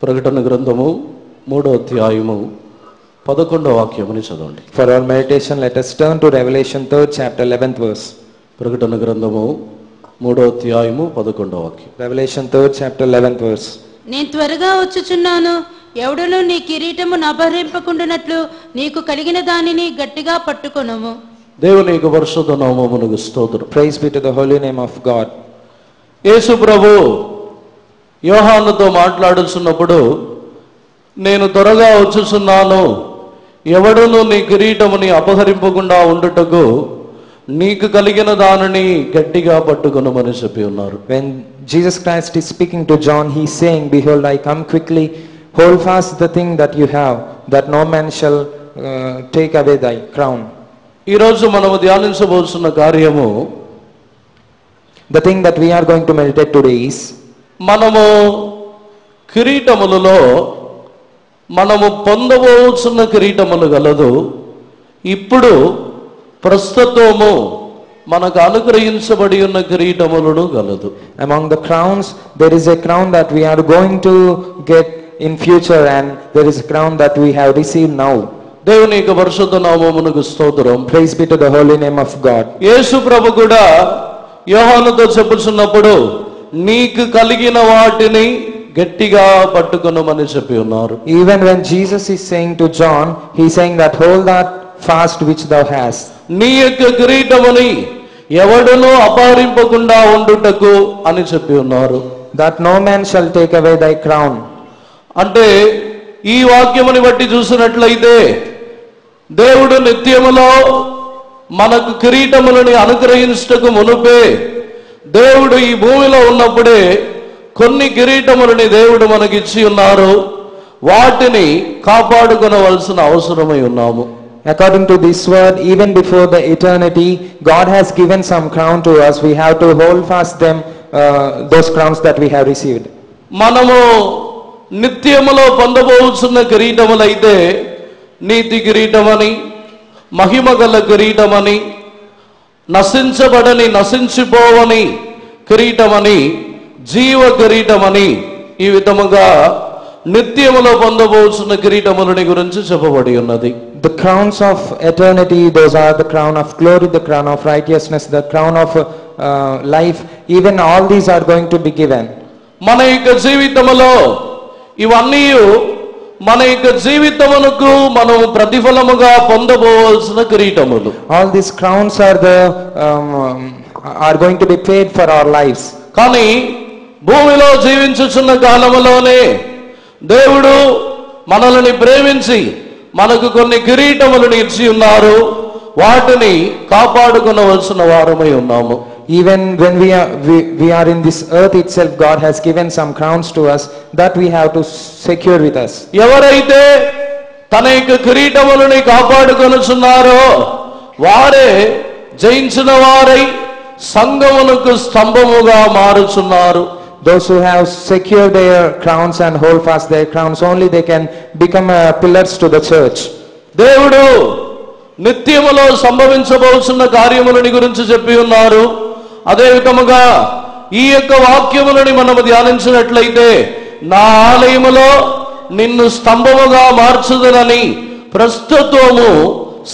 ప్రకటన గ్రంథము 3వ అధ్యాయము 11వ వాక్యముని చదవండి. For our meditation, let us turn to Revelation 3rd chapter 11th verse. ప్రకటన గ్రంథము 3వ అధ్యాయము 11వ వాక్యం. Revelation 3rd chapter 11th verse. నేను త్వరగా వచ్చుచున్నాను, ఎవడును నీ కిరీటమును అపహరింపకుండునట్లు నీకు కలిగిన దానిని గట్టిగా పట్టుకొనుము. దేవుని యొక్క పరిశుద్ధ నామమునకు స్తోత్రం. Praise be to the holy name of God. యేసు ప్రభు యోహానుతో మాట్లాడుతున్నప్పుడు, నేను త్వరగా వచ్చుచున్నాను, ఎవడును నీ కిరీటముని అపహరింపకుండా ఉండుటకు నీకు కలిగిన దానిని గట్టిగా పట్టుకొనుమని చెప్పి ఉన్నారు. When Jesus Christ is speaking to John, he is saying, behold, I come quickly, hold fast the thing that you have, that no man shall take away thy crown. ఈరోజు మనము ధ్యానించబోతున్న కార్యము, the thing that we are going to meditate today is, మనము కిరీటములలో మనము పొందబోతున్న కిరీటములు గలదు, ఇప్పుడు ప్రస్తుతము మనకు అనుగ్రహించబడి ఉన్న కిరీటములను గలదు. among the crowns there is a crown that we are going to get in future, and there is a crown that we have received now. దేవుని యొక్క పరిశుద్ధ నామమునకు స్తోత్రం. Praise be to the holy name of God. యేసు ప్రభు కూడా యోహానుతో చెప్పుచున్నప్పుడు, నీకు కలిగిన వాటిని గట్టిగా పట్టుకొనుమని చెప్పి ఉన్నారు. Even when Jesus is saying to John, he is saying that hold that fast which thou hast. నీ యొక్క కిరీటముని ఎవడునూ అపహరింపకుండా ఉండుటకు అని చెప్పి ఉన్నారు. That no man shall take away thy crown. అంటే ఈ వాక్యముని బట్టి చూసినట్లయితే, దేవుడు నిత్యములో మనకు కిరీటములని అనుగ్రహించుటకు మునుపే, దేవుడు ఈ భూమిలో ఉన్నప్పుడే కొన్ని కిరీటములని దేవుడు మనకిచ్చి ఉన్నారు. వాటిని కాపాడుకొనవలసిన అవసరమై ఉన్నాము. According to this word, even before the eternity, God has given some crown to us. We have to hold fast them, those crowns that we have received. మనము నిత్యములో పొందబోతున్న కిరీటములైతే నీతి కిరీటమని, మహిమగల కిరీటమని, నశించబడని నశించిపోవని కిరీటమని, జీవ కిరీటమని, ఈ విధముగా నిత్యములో పొందబోతున్న కిరీటములని గురించి చెప్పబడి ఉన్నది. The crowns of eternity, those are the crown of glory, the crown of righteousness, the crown of life. Even all these are going to be given. మన యొక్క జీవితములో ఇవన్నీ మన యొక్క జీవితమునకు మనం ప్రతిఫలముగా పొందబోవలసిన కిరీటములు. All these crowns are going to be paid for our lives. కానీ భూమిలో జీవించుచున్న కాలములోనే దేవుడు మనల్ని ప్రేమించి మనకు కొన్ని కిరీటములను ఇచ్చి ఉన్నారు. వాటిని కాపాడుకొనవలసిన వారమై ఉన్నాము. Even when we are in this earth itself, God has given some crowns to us that we have to secure with us. ఎవరైతే తన యొక్క కిరీటములని కాపాడుకొనుచున్నారో వారే జయించిన వారై సంఘమునకు స్తంభముగా మారుచున్నారు. Those who have secured their crowns and hold fast their crowns, only they can become pillars to the church. దేవుడు నిత్యములో సంభవించబోతున్న కార్యములని గురించి చెప్పి ఉన్నారు. అదే విధముగా ఈ యొక్క వాక్యములని మనము ధ్యానించినట్లయితే, నా ఆలయములో నిన్ను స్తంభముగా మార్చుదనని ప్రస్తుతము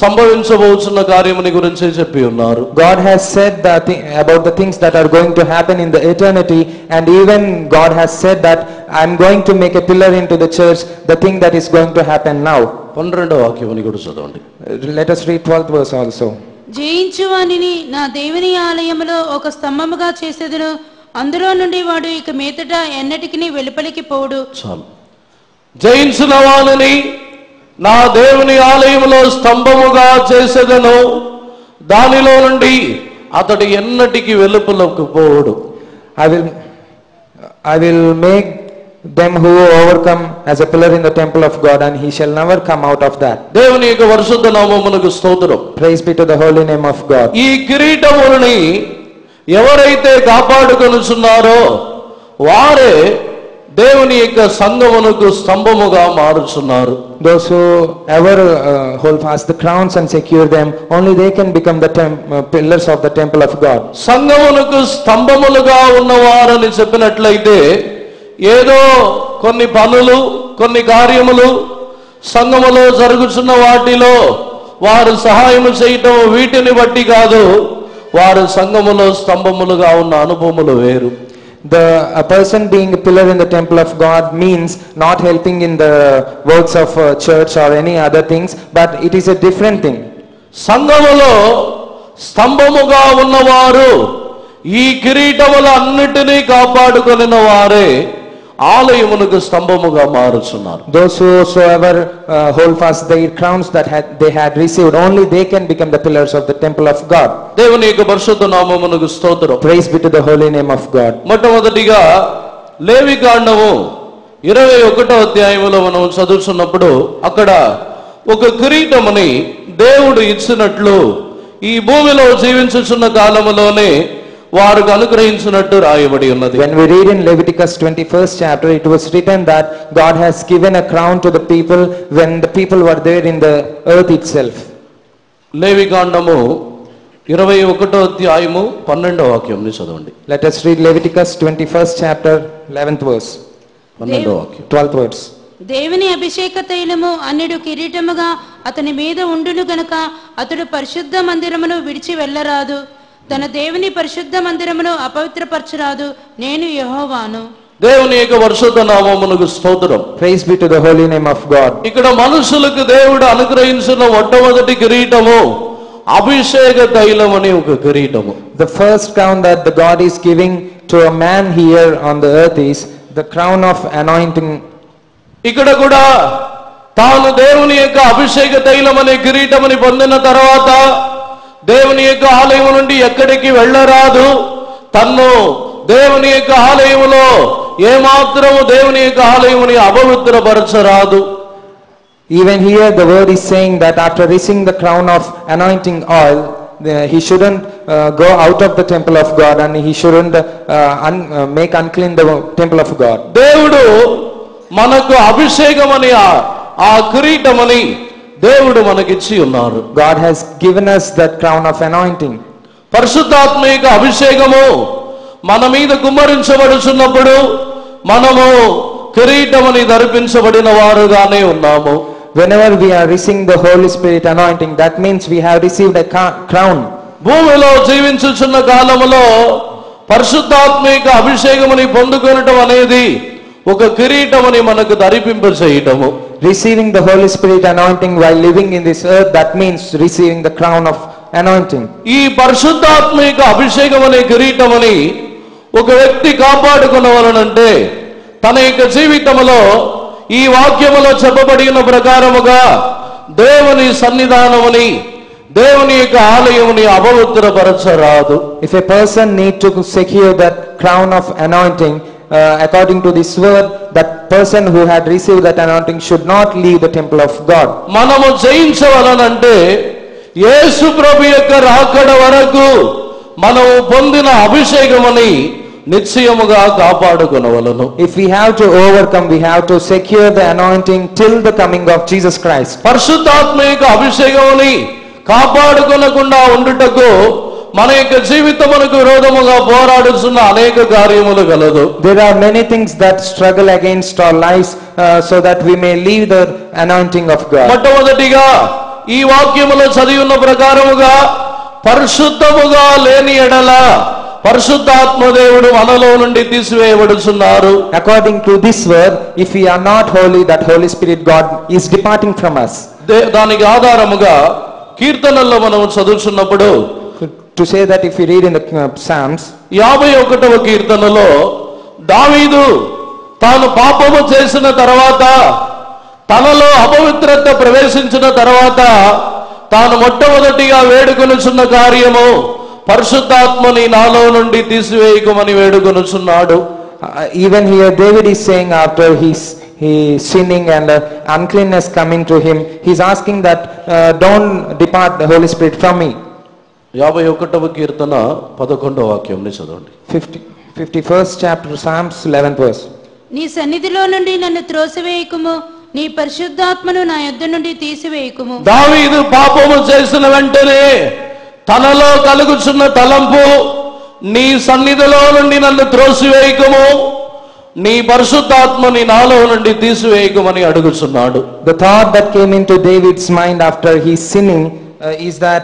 సంభవించబోతున్న కార్యముని గురించి చెప్పి ఉన్నారు. God has said that about the things that are going to happen in the eternity, and even God has said that I am going to make a pillar into the church, the thing that is going to happen now. 12వ వాక్యముని కూడా చదవండి. Let us read 12th verse also. జయించువానిని నా దేవుని ఆలయములో ఒక స్తంభముగా చేసేదను, అందులో నుండి వాడు ఇక మీదట ఎన్నటికి వెలుపలికి పోడు. చాలు. జయించిన వానిని నా దేవుని ఆలయములో స్తంభముగా చేసేదను, దానిలో నుండి అతడు ఎన్నటికి వెలుపలకు పోడు. I will make them who overcome as a pillar in the temple of God, and he shall never come out of that. దేవుని యొక్క పరిశుద్ధ నామమునకు స్తోత్రం. Praise be to the holy name of God. ఈ కిరీటములని ఎవరైతే కాపాడుకొనుచున్నారో వారే దేవుని యొక్క సంఘమునకు స్తంభముగా మారుచున్నారు. Those who ever hold fast the crowns and secure them, only they can become the pillars of the temple of God. సంఘమునకు స్తంభములుగా ఉన్నవారని చెప్పినట్లయితే ఏదో కొన్ని పనులు, కొన్ని కార్యములు సంఘములో జరుగుతున్న వాటిలో వారు సహాయం చేయటం వీటిని బట్టి కాదు, వారు సంఘములో స్తంభములుగా ఉన్న అనుభవములు వేరు. A person being a pillar in the temple of God means not helping in the works of church or any other things, but it is a different thing. సంఘములో స్తంభముగా ఉన్నవారు ఈ కిరీటములన్నిటినీ కాపాడుకొనిన వారే ఆలయమునకు స్తంభముగా మారుచున్నారు. Those whosoever hold fast their crowns that they had received, only they can become the pillars of the temple of God. దేవుని యొక్క పరిశుద్ధ నామమునకు స్తోత్రం. Praise be to the holy name of God. మొట్టమొదటిగా లేవికాండము 21వ అధ్యాయములో మనం చదువుతున్నప్పుడు అక్కడ ఒక కిరీటముని దేవుడు ఇచ్చినట్లు ఈ భూమిలో జీవించుచున్న కాలములోనే వారికి అనుగ్రహించినట్టు రాయబడి ఉన్నది. When we read in Leviticus 21st chapter, it was written that God has given a crown to the people when the people were there in the earth itself. లేవికాండము 21వ అధ్యాయము 12వ వాక్యంని చదవండి. Let us read Leviticus 21st chapter 11th verse. 12వ వాక్యం. 12th verse. దేవుని అభిషేక తైలము అన్యుడు కిరీటముగా అతని మీద ఉండును గనుక అతడు పరిశుద్ధ మందిరమును విడిచి వెళ్ళరాదు, తన దేవుని పరిశుద్ధ మందిరమును అపవిత్రపరచరాదు, నేను యెహోవాను. దేవుని యొక్క పరిశుద్ధ నామమునకు స్తోత్రం. Praise be to the holy name of God. ఇక్కడ మనుషులకు దేవుడు అనుగ్రహించిన మొట్టమొదటి కిరీటము అభిషేక తైలం అనే ఒక కిరీటము. The first crown that the God is giving to a man here on the earth is the crown of anointing. ఇక్కడ కూడా తాను దేవుని యొక్క అభిషేక తైలం అనే కిరీటముని పొందిన తర్వాత దేవుని యొక్క ఆలయం నుండి ఎక్కడికి వెళ్ళరాదు, తన్ను దేవుని యొక్క ఆలయములో ఏమాత్రము దేవుని యొక్క ఆలయముని అపవిత్రపరచరాదు. Even here the word is saying that after receiving the crown of anointing oil, he shouldn't go out of the temple of God and he shouldn't make unclean the temple of God. దేవుడు మనకు అభిషేకం అనే ఆ కిరీటమని దేవుడు మనకిచ్చి ఉన్నారు. God has given us that crown of anointing. పరిశుద్ధాత్మ యొక్క అభిషేకము మన మీద కుమ్మరించబడుచున్నప్పుడు మనము కిరీటమని ధరించబడిన వారుగానే ఉన్నాము. Whenever we are receiving the Holy Spirit anointing, that means we have received a crown. భూమిలో జీవించుచున్న కాలములో పరిశుద్ధాత్మ యొక్క అభిషేకముని పొందుకొనటం అనేది ఒక కిరీటమని మనకు ధరింప చేయటము. Receiving the Holy Spirit anointing while living in this earth, that means receiving the crown of anointing. ఈ పరిశుద్ధాత్మ యొక్క అభిషేకం అనే కిరీటమని ఒక వ్యక్తి కాపాడుకొనవలనంటే తన యొక్క జీవితంలో ఈ వాక్యములో చెప్పబడిన ప్రకారముగా దేవుని సన్నిధానముని, దేవుని యొక్క ఆలయముని అపవిత్రపరచరాదు. If a person need to secure that crown of anointing, according to this word, that person who had received that anointing should not leave the temple of God. మనము జయించవలనంటే యేసు ప్రభు యొక్క రాకడ వరకు మనము పొందిన అభిషేకముని నిశ్చయముగా కాపాడుకొనవలెను. If we have to overcome, we have to secure the anointing till the coming of Jesus Christ. పరిశుద్ధాత్మ యొక్క అభిషేకముని కాపాడుకొనకుండా ఉండుటకు మన యొక్క జీవితమునకు విరోధముగా పోరాడుతున్న అనేక కార్యములు గలదు. There are many things that struggle against our lives so that we may leave the anointing of God. మొట్టమొదటిగా ఈ వాక్యములో చదివి ఉన్న ప్రకారముగా పరిశుద్ధముగా లేని ఎడల పరిశుద్ధాత్మ దేవుడు మనలో నుండి తీసివేయబడుచున్నారు. According to this word, if we are not holy, that Holy Spirit God is departing from us. దానికి ఆధారముగా కీర్తనల్లో మనం చదువుతున్నప్పుడు To say that if we read in the Psalms, 51వ కీర్తనలో దావీదు తాను పాపము చేసిన తర్వాత, తనలో అపవిత్రత ప్రవేశించిన తర్వాత తాను మొట్టమొదటిగా వేడుకొనుచున్న కార్యము పరిశుద్ధాత్మని నాలో నుండి తీసివేయకమని వేడుకొనుచున్నాడు. Even here David is saying after he sinning and uncleanness coming to him, he's asking that don't depart the Holy Spirit from me. 51వ కీర్తన 11వ వాక్యంని చదవండి. 51st chapter Psalms 11th verse. నీ సన్నిధిలో నుండి నన్ను త్రోసివేయకుము, నీ పరిశుద్ధాత్మను నా యొద్ద నుండి తీసివేయకుము. దావీదు పాపము చేసిన వెంటనే తనలో కలుగుచున్న తలంపు, నీ సన్నిధిలో నుండి నన్ను త్రోసివేయకుము, నీ పరిశుద్ధాత్మని నాలో నుండి తీసివేయకమని అడుగుచున్నాడు. The thought that came into David's mind after his sinning is that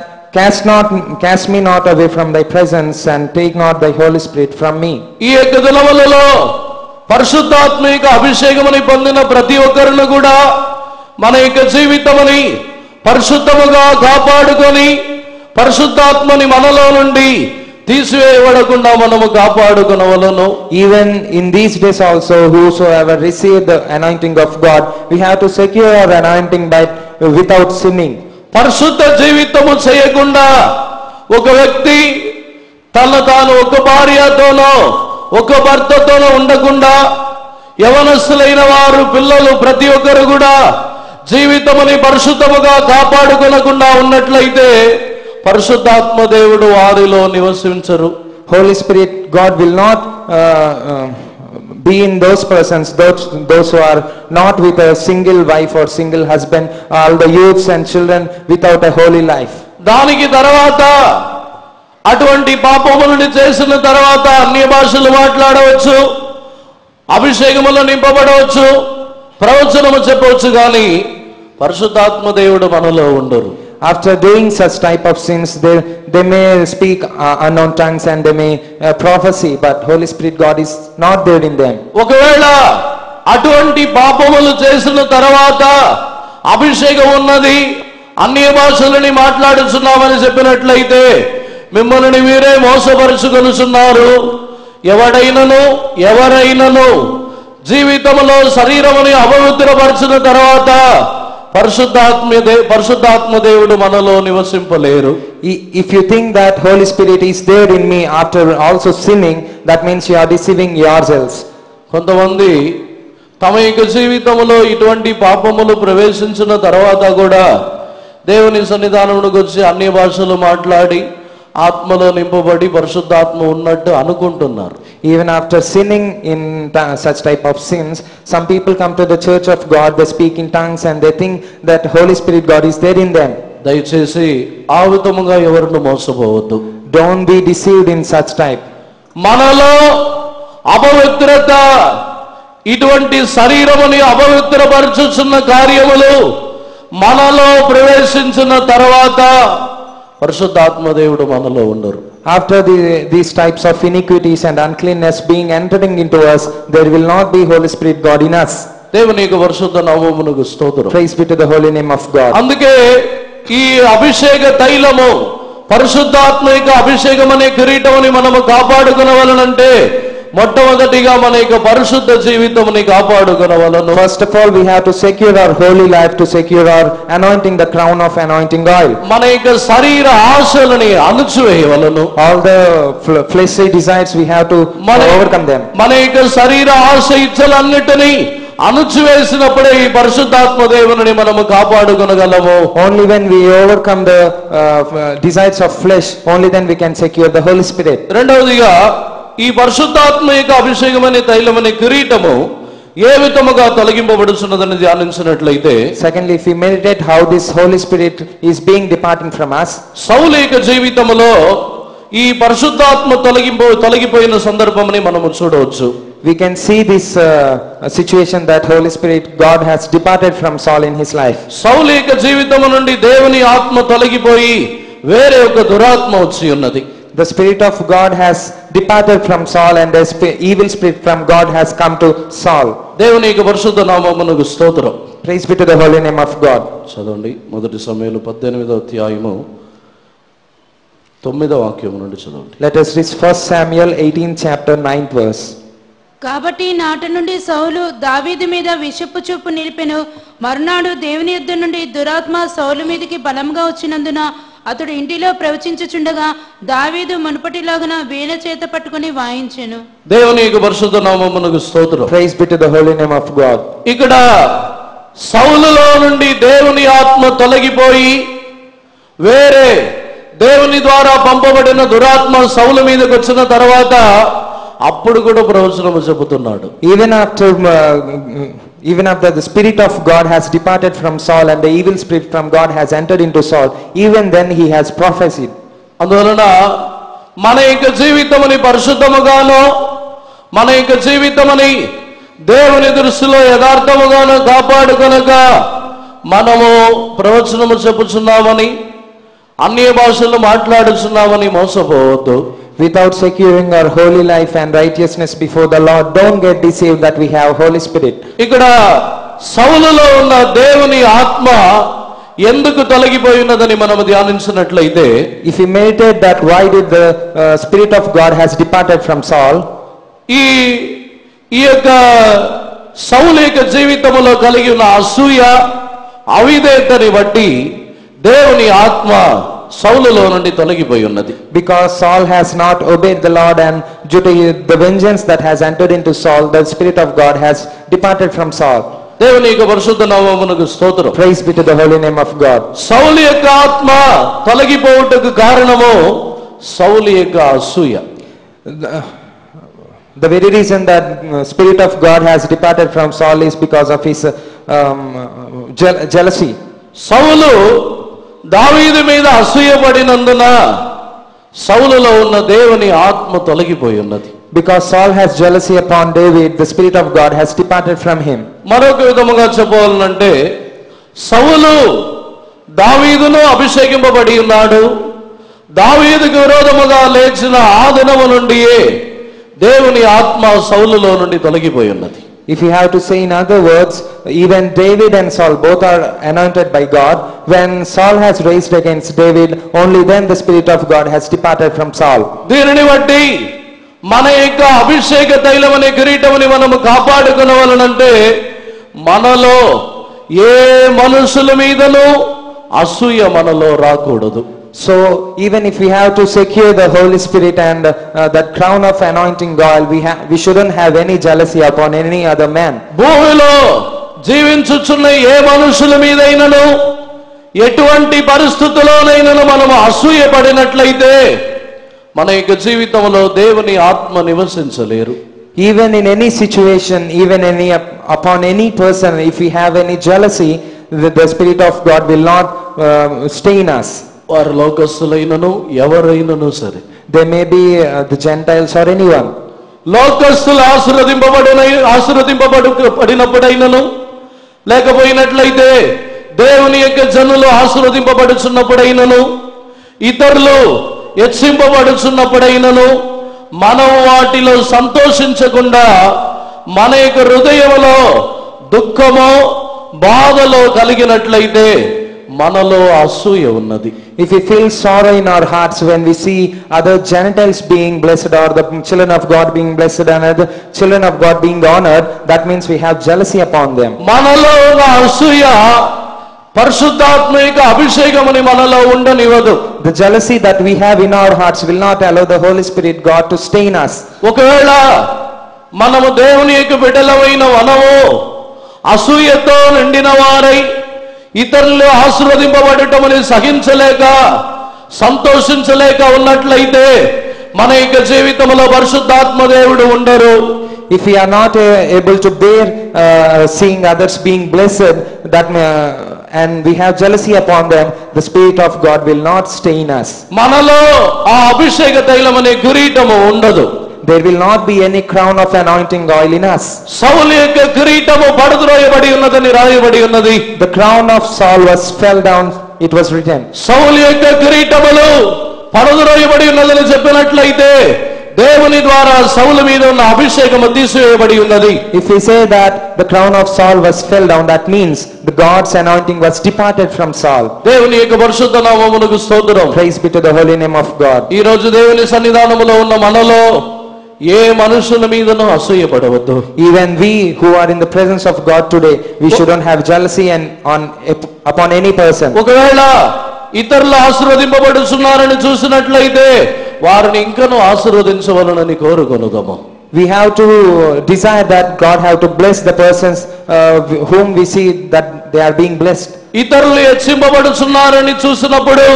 cast me not away from thy presence and take not thy Holy Spirit from me. ఈ యొక్క దినములలో పరిశుద్ధాత్మ యొక్క అభిషేకమని పొందిన ప్రతి ఒక్కరిని కూడా మన యొక్క జీవితమని పరిశుద్ధముగా కాపాడుకొని పరిశుద్ధాత్మని మనలో నుండి తీసివేయబడకుండా మనము కాపాడుకొనవలెను. Even in these days also, whosoever received the anointing of God, we have to secure our anointing by without sinning. పరిశుద్ధ జీవితము చేయకుండా ఒక వ్యక్తి తాను ఒక భార్యతోనో ఒక భర్తతోనో ఉండకుండా యవనస్తులైన వారు పిల్లలు ప్రతి ఒక్కరు కూడా జీవితముని పరిశుద్ధముగా కాపాడుకొనకుండా ఉన్నట్లయితే పరిశుద్ధాత్మ దేవుడు వారిలో నివసించరు. Holy Spirit, God will not be in those persons, those who are not with a single wife or single husband, all the youths and children without a holy life. దానికి తర్వాత అటువంటి పాపములను చేసిన తర్వాత అన్య భాషలు మాట్లాడవచ్చు, అభిషేకములో నింపబడవచ్చు, ప్రవచనము చెప్పవచ్చు, కానీ పరిశుద్ధాత్మ దేవుడు మనలో ఉండరు. After doing such type of sins, they may speak unknown tongues and they may prophesy, but Holy Spirit God is not there in them. ఒకవేళ అటువంటి పాపములు చేసిన తర్వాత అభిషేకం ఉన్నది, అన్య భాషలని మాట్లాడుచున్నామని చెప్పినట్లయితే మిమ్మల్ని మీరే మోసపరుచుకొనుచున్నారు. ఎవరైనను జీవితంలో శరీరముని అపవిత్రపరిచిన తర్వాత పరిశుద్ధాత్మ దేవుడు మనలో నివసింపలేరు. If you think that Holy Spirit is there in me after also sinning, that means you are deceiving yourselves. కొంతమంది తమ యొక్క జీవితంలో ఇటువంటి పాపములు ప్రవేశించిన తర్వాత కూడా దేవుని సన్నిధానమునకు వచ్చి అన్య భాషలు మాట్లాడి ఆత్మలో నింపబడి పరిశుద్ధాత్మ ఉన్నట్టు అనుకుంటున్నారు. Even after sinning in such type of sins, some people come to the church of God, they speak in tongues and they think that Holy Spirit God is there in them. దయచేసి ఆ విధముగా ఎవరిని మోసపోవద్దు. Don't be deceived in such type. మనలో అపవిత్రత, ఇటువంటి శరీరముని అపవిత్రపరచుచున్న కార్యములు మనలో ప్రవేశించిన తర్వాత పరిశుద్ధాత్మ దేవుడు మనలో ఉండరు. After these types of iniquities and uncleanness being entering into us, there will not be Holy Spirit God in us. దేవుని యొక్క పరిశుద్ధ నామమునకు స్తోత్రం. Praise be to the holy name of God. అందుకే ఈ అభిషేక తైలము, పరిశుద్ధాత్మ యొక్క అభిషేకం అనే కిరీటముని మనము కాపాడుకొనవలనంటే మొట్టమొదటిగా మన యొక్క పరిశుద్ధ జీవితముని కాపాడుకొనవలను. First of all, we have to secure our holy life, to secure our anointing, the crown of anointing oil. మన యొక్క శరీర ఆశలని అణచివేయవలను. All the fleshly desires, we have to overcome them. మన యొక్క శరీర ఆశ ఇచ్చలన్నిటినీ అణచివేసినప్పుడే ఈ పరిశుద్ధాత్మ దేవుని మనము కాపాడుకొనగలము. Only when we overcome the desires of flesh, only then we can secure the Holy Spirit. రెండవదిగా ఈ పరిశుద్ధాత్మ యొక్క అభిషేకం అనే తైలమనే కిరీటము ఏ విధముగా తొలగింపబడుచున్నదని ధ్యానించినట్లయితే, secondly, if we meditate how this Holy Spirit is being departing from us, సౌలు యొక్క జీవితంలో ఈ పరిశుద్ధాత్మ తొలగిపోయిన సందర్భంని మనము చూడవచ్చు. we can see this situation that Holy Spirit God has departed from Saul in his life. సౌలు యొక్క జీవితం నుండి దేవుని ఆత్మ తొలగిపోయి వేరే ఒక దురాత్మ వచ్చి ఉన్నది. The Spirit of God has departed from Saul and the evil spirit from God has come to Saul. దేవుని యొక్క పరిశుద్ధ నామమునకు స్తోత్రం. Praise be to the holy name of God. చదవండి, మొదటి సమూయేలు 18వ అధ్యాయము 9వ వాక్యం నుండి చదవండి. Let us read 1 Samuel 18th chapter 9th verse. కాబట్టి నాటి నుండి సౌలు దావీదు మీద విషపు చూపు నిలిపెను. మరునాడు దేవుని యొద్ద నుండి దురాత్మ సౌలు మీదకి బలంగా వచ్చినందున అతడు ఇంటిలో ప్రవచించుచుండగా దావీదు మునుపటిలాగున వీణ చేత పట్టుకుని వాయించెను. దేవుని యొక్క పరిశుద్ధ నామమునకు స్తోత్రం. Praise be to the holy name of God. ఇక్కడ సౌలులో నుండి దేవుని ఆత్మ తొలగిపోయి వేరే దేవుని ద్వారా పంపబడిన దురాత్మ సౌలు మీదకి వచ్చిన తర్వాత అప్పుడు కూడా ప్రవచనము చెబుతున్నాడు. Even after the Spirit of God has departed from Saul and the evil spirit from God has entered into Saul, even then he has prophesied. అందువలన మన యొక్క జీవితముని పరిశుద్ధముగాను, మన యొక్క జీవితముని దేవుని దృష్టిలో యథార్థముగాను కాపాడుకొనక మనము ప్రవచనము చెప్పుచున్నామని, అన్య భాషలు మాట్లాడుచున్నామని మోసపోవద్దు. Without securing our holy life and righteousness before the Lord, don't get deceived that we have Holy Spirit. ఇక్కడ సౌలులో ఉన్న దేవుని ఆత్మ ఎందుకు తొలగిపోయినదని మనము ధ్యానించినట్లయితే, If we meditate that why did the Spirit of God has departed from Saul, ఈ యొక్క సౌలు యొక్క జీవితంలో కలిగి ఉన్న అసూయ, అవిధేయతని బట్టి దేవుని ఆత్మ సౌలులో నుండి తొలగిపోయి ఉన్నది. because Saul has not obeyed the Lord and due to the vengeance that has entered into Saul, the Spirit of God has departed from Saul. దేవుని యొక్క పరిశుద్ధ నామమునకు స్తోత్రం. Praise be to the holy name of God. సౌలు యొక్క ఆత్మ తొలగిపోవుటకు కారణము సౌలు యొక్క అసూయ. The very reason that Spirit of God has departed from Saul is because of his jealousy. సౌలు దావీదు మీద అసూయపడినందున సౌలులో ఉన్న దేవుని ఆత్మ తొలగిపోయి ఉన్నది. Because Saul has jealousy upon David, the Spirit of God has departed from him. మరొక విధముగా చెప్పాలంటే, సౌలు దావీదును అభిషేకింపబడి ఉన్నాడు. దావీదుకు విరోధముగా లేచిన ఆ దినము నుండియే దేవుని ఆత్మ సౌలులో నుండి తొలగిపోయి ఉన్నది. If you have to say in other words, even David and Saul both are anointed by God. When Saul has raised against David, only then the Spirit of God has departed from Saul. దీనిని బట్టి మన యొక్క అభిషేక తైలం అనే కిరీటముని మనము కాపాడుకునవలనంటే, మనలో ఏ మనుషుల మీదను అసూయ మనలో రాకూడదు. So even if we have to secure the Holy Spirit and that crown of anointing oil, we shouldn't have any jealousy upon any other man. భూమిలో జీవించుచున్న ఏ మనుషుల మీదైనను ఎటువంటి పరిస్థితుల్లోనైనను మనము అసూయ పడినట్లయితే మన యొక్క జీవితంలో దేవుని ఆత్మ నివసించలేరు. Even in any situation, even upon any person, if we have any jealousy, the Spirit of God will not stay in us. వారు లోకస్తులైనను ఎవరైనను సరే, They may be the Gentiles or anyone. లోకస్తులు ఆశీర్వదింపబడినప్పుడైనను, లేకపోయినట్లయితే దేవుని యొక్క జనులు ఆశీర్వదింపబడుచున్నప్పుడైనను, ఇతరులు హెచ్చింపబడుచున్నప్పుడైనను, మనం వాటిలో సంతోషించకుండా మన యొక్క హృదయంలో దుఃఖమో బాధలో కలిగినట్లయితే మనలో అసూయ ఉన్నది. If we feel sorrow in our hearts when we see other Gentiles being blessed or the children of God being blessed and other children of God being honored, that means we have jealousy upon them. మనలో ఉన్న అసూయ పరిశుద్ధాత్మ యొక్క అభిషేకముని మనలో ఉండనివ్వదు. The jealousy that we have in our hearts will not allow the Holy Spirit God to stay in us. ఒకవేళ మనము దేవుని యొక్క బిడ్డలమైన మనము అసూయతో నిండిన వారై ఇతరులు ఆశీర్వదింపబడటమని సహించలేక సంతోషించలేక ఉన్నట్లయితే మన యొక్క జీవితంలో పరిశుద్ధాత్మ దేవుడు ఉండరు. If we are not able to bear seeing others being blessed, and we have jealousy upon them, the Spirit of God will not stay in us. మనలో ఆ అభిషేక తైలం అనే కిరీటము ఉండదు. There will not be any crown of anointing oil in us. సౌలు యొక్క కిరీటము పడద్రోయబడి ఉన్నదని రాయబడి ఉన్నది. The crown of Saul fell down, it was written. సౌలు యొక్క కిరీటములు పడద్రోయబడి ఉన్నదని చెప్పినట్లయితే దేవుని ద్వారా సౌలు మీద ఉన్న అభిషేకము తీసివేయబడి ఉన్నది. If we say that the crown of Saul fell down, that means the God's anointing was departed from Saul. దేవుని యొక్క పరిశుద్ధ నామమునకు స్తోత్రం. Praise be to the holy name of God. ఈ రోజు దేవుని సన్నిధానములో ఉన్న మనలో ఏ మనుషుల మీదనూ అసూయపడవద్దు. Even we who are in the presence of God today, we shouldn't have jealousy upon any person. ఒకవేళ ఇతరులు ఆశీర్వదింపబడుచున్నారని చూసినట్లయితే వారిని ఇంకనూ ఆశీర్వదించవలనని కోరుకొనుదాము. We have to desire that God have to bless the persons whom we see that they are being blessed. ఇతరులు హెచ్చింపబడుచున్నారని చూసినప్పుడు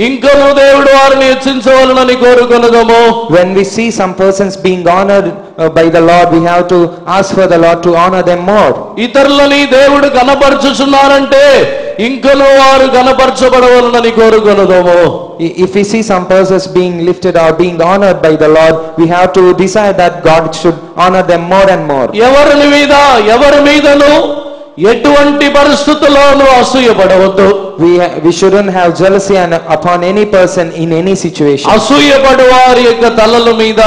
ఇంకనూ దేవుడు వారిని హెచ్చించవలనని కోరుకొనుదాము. When we see some persons being honored by the Lord, we have to ask for the Lord to honor them more. ఇతరులని దేవుడు కనపరుచుచున్నారంటే ఇంకను వారు గణపరచబడవలనని కోరుకొనుదము. If we see some persons being lifted or being honored by the Lord, we have to decide that God should honor them more and more. ఎవరి మీదను ఎటువంటి పరిస్థితుల్లోనూ అసూయపడవద్దు. We shouldn't have jealousy upon any person in any situation. అసూయపడు వారి యొక్క తలల మీద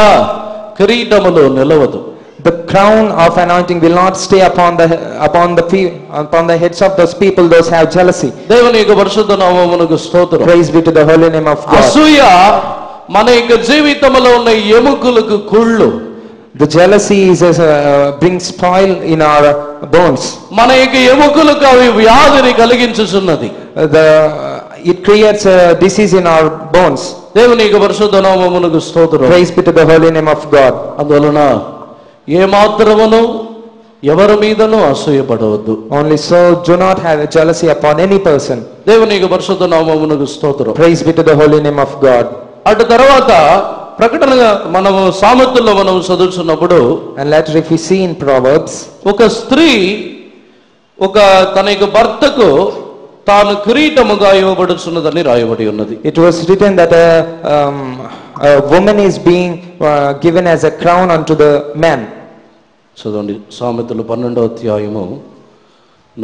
కిరీటములు నిలవదు. The crown of anointing will not stay upon the heads of those people those have jealousy. దేవుని యొక్క పరిశుద్ధ నామమునకు స్తోత్రం. Praise be to the holy name of God. అసూయ మన యొక్క జీవితంలో ఉన్న ఎముకలకు కుళ్ళు. The jealousy brings spoil in our bones. మన యొక్క ఎముకలకు అవి వ్యాధిని కలిగించుచున్నది. It creates a disease in our bones. దేవుని యొక్క పరిశుద్ధ నామమునకు స్తోత్రం. Praise be to the holy name of God. అందువలన ఏ మాత్రమును ఎవరి మీదను అసూయపడవద్దు. Only so do not have a jealousy upon any person. దేవుని యొక్క పరిశుద్ధ నామమునకు స్తోత్రం. Praise be to the holy name of God. అటు తర్వాత ప్రకటనగా మనము సామెతల్లో మనం చదువుతున్నప్పుడు, and later if we see in Proverbs, ఒక స్త్రీ తన యొక్క భర్తకు తాను కిరీటముగా ఇవ్వబడుచున్నదని రాయబడి ఉన్నది. It was written that a woman is being given as a crown unto the man. చదవండి సామెతలు 12వ అధ్యాయము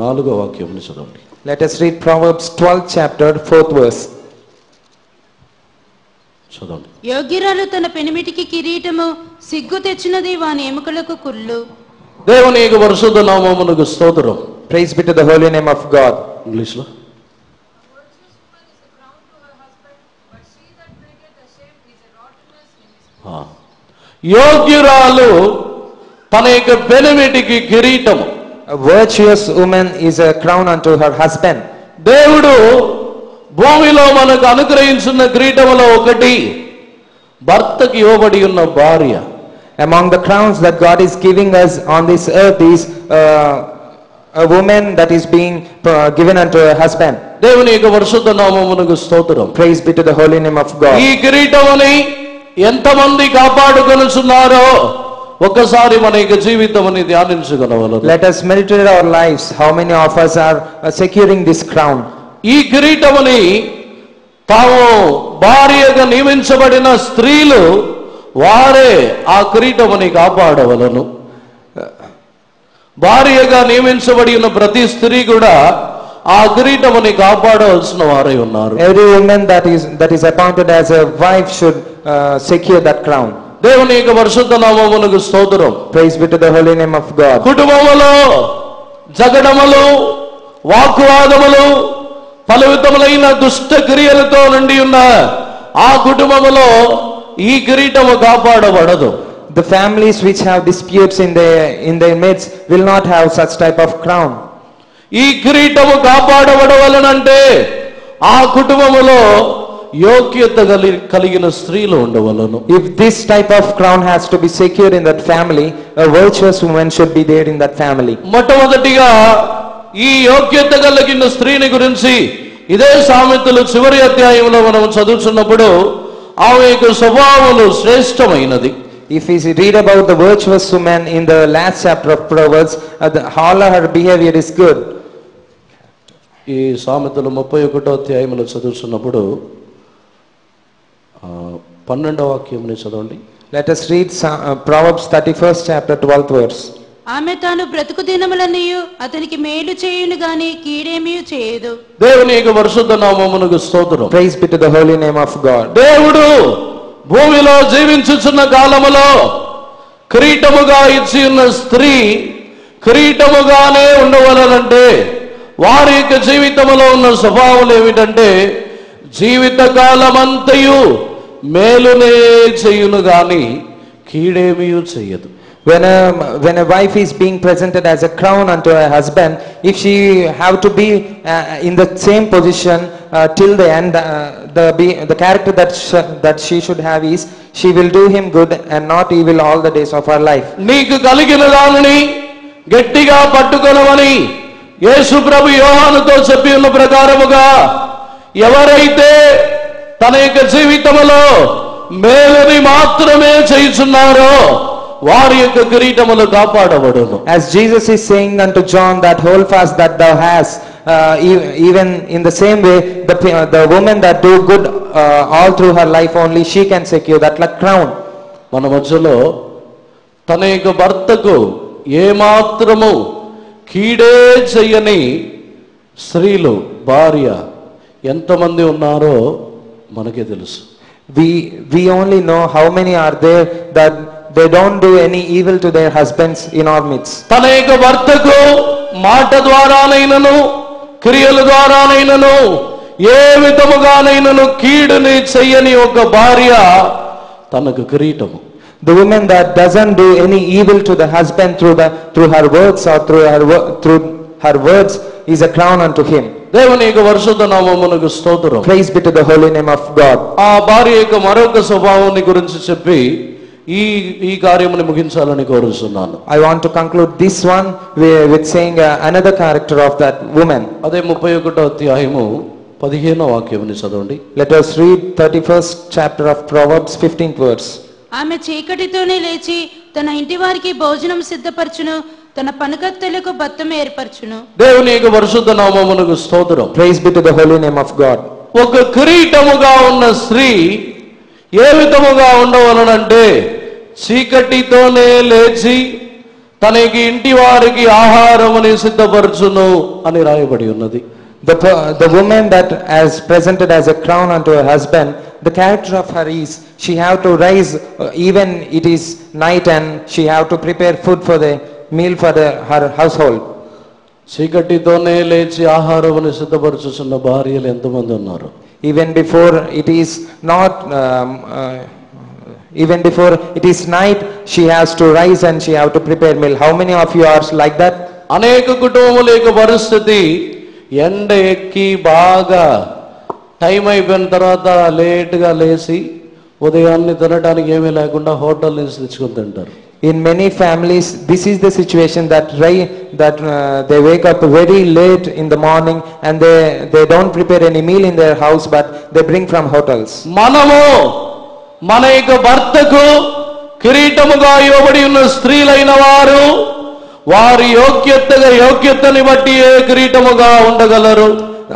4వ వాక్యమును చదవండి. Let us read Proverbs 12th chapter 4th verse. చదవండి. యోగ్యురాలు తన పెనిమిటికి కిరీటము, సిగ్గు తెచ్చినది వాని ఎముకలకు కుళ్ళు. దేవుని యొక్క పరిశుద్ధ నామమునకు స్తోత్రం. Praise be to the holy name of God. English లో యోగ్యురాలు తన యొక్క పెనిమిటికి కిరీటము. A virtuous woman is a crown unto her husband. దేవుడు భూమిలో మనకు అనుగ్రహించిన కిరీటములో ఒకటి భర్తకి ఇవ్వబడి ఉన్న భార్య. Among the crowns that God is giving us on this earth is a woman that is being given unto her husband. దేవుని యొక్క పరిశుద్ధ నామమునకు స్తోత్రం. Praise be to the holy name of God. ఈ కిరీటముని ఎంతమంది కాపాడుకొనుచున్నారో ఒకసారి మన యొక్క జీవితముని ధ్యానించగలవలెను. Let us meditate our lives. How many of us are securing this crown? ఈ కిరీటముని తాము భార్యగా నియమించబడిన స్త్రీలు వారే ఆ కిరీటముని కాపాడవలను. భార్యగా నియమించబడి ఉన్న ప్రతి స్త్రీ కూడా ఆ కిరీటముని కాపాడవలసిన వారై ఉన్నారు. Every woman that is appointed as a wife should secure that crown. దేవుని యొక్క పరిశుద్ధ నామమునకు స్తోత్రం. Praise be to the holy name of God. కుటుంబములో జగడములు, వాగ్వాదములు, ఫలితములైన దుష్ట క్రియలతో నిండి ఉన్న ఆ కుటుంబములో ఈ కిరీటము కాపాడబడదు. The families which have disputes in their midst will not have such type of crown. ఈ కిరీటము కాపాడబడవలనంటే ఆ కుటుంబములో యోగ్యత కలిగిన స్త్రీలు ఉండవలను. If this type of crown has to be secured in that family, a virtuous woman should be there in that family. మొట్టమొదటిగా ఈ యోగ్యత కలిగిన స్త్రీని గురించి ఇదే సామెతలు చివరి అధ్యాయంలో మనం చదువుతున్నప్పుడు ఆమె యొక్క స్వభావము శ్రేష్టమైనది. If we read about the virtuous woman in the last chapter of Proverbs, all her behavior is good. ఈ సామెతలు 31వ అధ్యాయంలో చదువుతున్నప్పుడు 12వ వాక్యంని చదవండి. Let us read Proverbs 31st chapter 12th verse. ఆమె తాను బ్రతుకు దినములన్నీయు అతనికి మేలు చేయును గాని కీడేమీ చేయదు. దేవుని యొక్క పరిశుద్ధ నామమునకు స్తోత్రం. Praise be to the holy name of God. దేవుడు భూమిలో జీవించుచున్న కాలములో కిరీటముగా ఇచ్చి ఉన్న స్త్రీ కిరీటముగానే ఉండవలనంటే వారి యొక్క జీవితంలో ఉన్న స్వభావం ఏమిటంటే జీవిత కాలమంతయు మేలునే చేయును గాని కీడేమీ చేయదు. When a wife is being presented as a crown unto her husband, if she have to be in the same position till the end, the character that she should have is she will do him good and not evil all the days of her life. నీకు కలిగిన దానిని గట్టిగా పట్టుకొనమని యేసు ప్రభు యోహానుతో చెప్పి ఉన్న ప్రకారముగా ఎవరైతే తన యొక్క జీవితంలో మేలుని మాత్రమే చేయుచున్నారో వారి యొక్క కిరీటములు కాపాడబడును. As Jesus is saying unto John that hold fast that thou hast even in the same way, the woman that do good all through her life only, she can secure that like crown. మన మధ్యలో తన యొక్క భర్తకు ఏమాత్రము కీడే చెయ్యని స్త్రీలు భార్య ఎంతమంది ఉన్నారో మనకే తెలుసు. We only know how many are there that they don't do any evil to their husbands in our midst. తన యొక్క భర్తకు మాట ద్వారానైనను క్రియల ద్వారానైనను ఏ విధముగానైనను కీడుని చెయ్యని ఒక భార్య తనకు కిరీటము. The woman that doesn't do any evil to the husband through her words or through her words is a crown unto him. దేవుని యొక్క పరిశుద్ధ నామమునకు స్తోత్రం. Praise be to the holy name of God. ఆ భార్య యొక్క మరొక స్వభావాన్ని గురించి చెప్పి ఈ కార్యముని ముగించాలని కోరుతున్నాను. I want to conclude this one with saying another character of that woman. అదే 31వ అధ్యాయము 15వ వాక్యముని చదవండి. Let us read 31st chapter of Proverbs 15th verse. ఆమె చీకటితోనే లేచి తన ఇంటి వారికి భోజనం సిద్ధపరచును, తన పనకత్తెలకు బత్తము ఏర్పరచును. దేవుని యొక్క పరిశుద్ధ నామమునకు స్తోత్రం. Praise be to the holy name of God. ఒక కిరీటముగా ఉన్న స్త్రీ ఏ విధముగా ఉండవలనంటే చీకటితోనే లేచి తనకి ఇంటి వారికి ఆహారముని సిద్ధపరచును అని రాయబడి ఉన్నది. The woman that as presented as a crown unto her husband, the character of her is she have to rise even it is night and she have to prepare food for the meal for her household. చీకటితోనే లేచి ఆహారముని సిద్ధపరచుచున్న భార్యలు ఎంతమంది ఉన్నారు? Even before it is not even before it is night, she has to rise and she have to prepare meal. How many of you are like that? అనేక కుటుంబముల యొక్క పరిస్థితి ఎండ ఎక్కి బాగా టైం అయిపోయిన తర్వాత లేట్గా లేచి ఉదయాన్నే తినడానికి ఏమీ లేకుండా హోటల్ నుంచి తెచ్చుకొని తింటారు. In many families, this is the situation that they wake up very late in the morning and they don't prepare any meal in their house, but they bring from hotels. మనము మన యొక్క భర్తకు కిరీటముగా ఇవ్వబడి ఉన్న స్త్రీలైన వారు వారి యోగ్యతని బట్టి ఏ కిరీటముగా ఉండగలరు.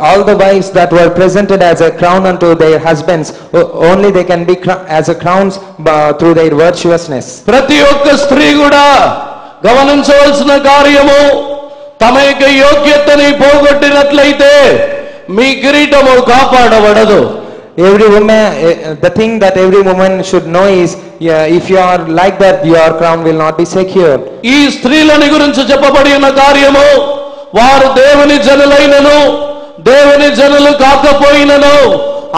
All the wives that were presented as a crown unto their husbands, only they can be as a crowns through their virtuousness. ప్రతి ఒక్క స్త్రీ కూడా గమనించవలసిన కార్యము తమ యొక్క యోగ్యతని పోగొట్టినట్లయితే మీ కిరీటము కాపాడబడదు. Every woman, the thing that every woman should know is, if you are like that, your crown will not be secure. ఈ స్త్రీలని గురించి చెప్పబడి ఉన్న కార్యము వారు దేవుని జనులైనను దేవుని జనులు కాకపోయినను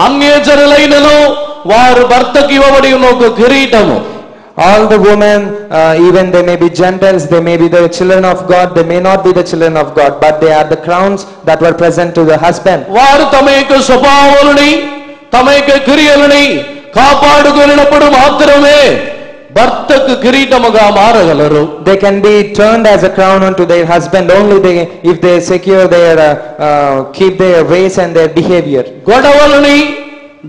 అన్య జనులైనను వారు భర్తకి ఇవ్వబడి ఉన్న ఒక కిరీటము. All the women, even they may be Gentiles, they may be the children of God, they may not be the children of God, but they are the crowns that were present to the husband. వారు తమ యొక్క స్వభావాలని తమ యొక్క క్రియలని కాపాడుకున్నప్పుడు మాత్రమే భర్తకు కిరీటముగా మారగలరు. They can be turned as a crown unto their husband only if they secure their keep their ways and their behavior. గొడవలని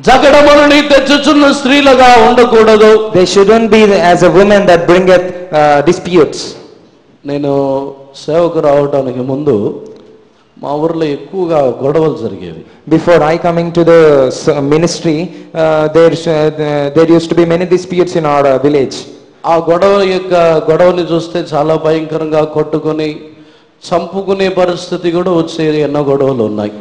జగడములని తెచ్చుచున్న స్త్రీలుగా ఉండకూడదు. They shouldn't be as a woman that bringeth disputes. నేను సేవకు రావడానికి ముందు మా ఊర్లో ఎక్కువగా గొడవలు జరిగేవి. Before I coming to the ministry, there used to be many disputes in our village. ఆ గొడవని చూస్తే చాలా భయంకరంగా కొట్టుకొని చంపుకునే పరిస్థితి కూడా వచ్చే ఎన్నో గొడవలు ఉన్నాయి.